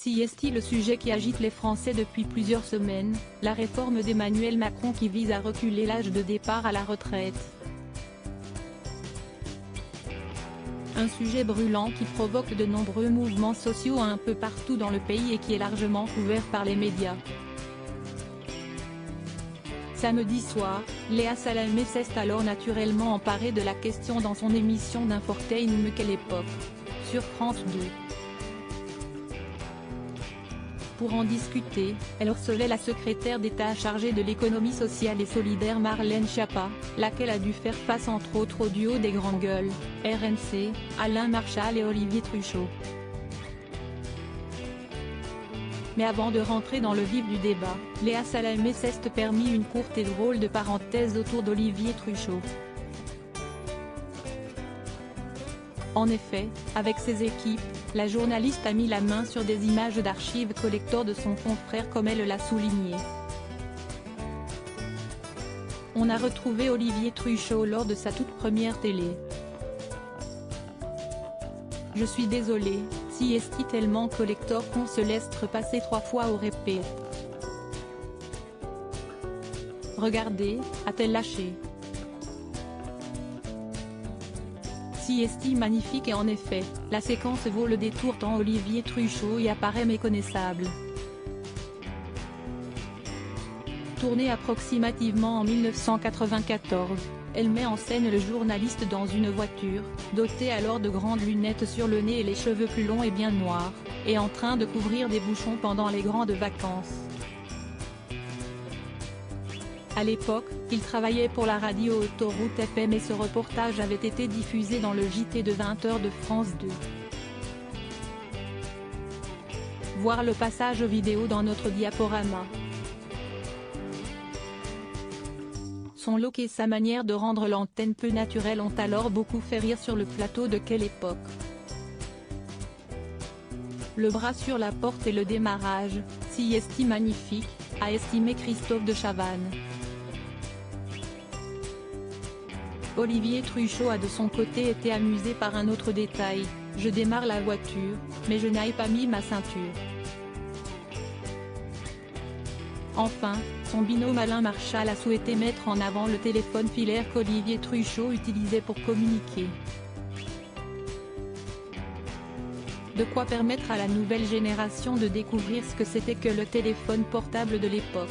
Si est le sujet qui agite les Français depuis plusieurs semaines, la réforme d'Emmanuel Macron qui vise à reculer l'âge de départ à la retraite. Un sujet brûlant qui provoque de nombreux mouvements sociaux un peu partout dans le pays et qui est largement couvert par les médias. Samedi soir, Léa Salamé s'est alors naturellement emparée de la question dans son émission d'infotainment Quelle époque sur France 2. Pour en discuter, elle recevait la secrétaire d'État chargée de l'économie sociale et solidaire Marlène Schiappa, laquelle a dû faire face entre autres au duo des grandes gueules, RMC, Alain Marchal et Olivier Truchot. Mais avant de rentrer dans le vif du débat, Léa Salamé s'est permis une courte et drôle de parenthèse autour d'Olivier Truchot. En effet, avec ses équipes, la journaliste a mis la main sur des images d'archives collector de son confrère comme elle l'a souligné. On a retrouvé Olivier Truchot lors de sa toute première télé. Je suis désolée, si est tellement collector qu'on se laisse repasser 3 fois au répé. Regardez, a-t-elle lâché. Si est magnifique et en effet, la séquence vaut le détour tant Olivier Truchot y apparaît méconnaissable. Tournée approximativement en 1994, elle met en scène le journaliste dans une voiture, dotée alors de grandes lunettes sur le nez et les cheveux plus longs et bien noirs, et en train de couvrir des bouchons pendant les grandes vacances. À l'époque, il travaillait pour la radio Autoroute FM et ce reportage avait été diffusé dans le JT de 20h de France 2. Voir le passage vidéo dans notre diaporama. Son look et sa manière de rendre l'antenne peu naturelle ont alors beaucoup fait rire sur le plateau de Quelle époque. Le bras sur la porte et le démarrage, si est magnifique, a estimé Christophe de Chavannes. Olivier Truchot a de son côté été amusé par un autre détail, je démarre la voiture, mais je n'ai pas mis ma ceinture. Enfin, son binôme Alain Marchal a souhaité mettre en avant le téléphone filaire qu'Olivier Truchot utilisait pour communiquer. De quoi permettre à la nouvelle génération de découvrir ce que c'était que le téléphone portable de l'époque.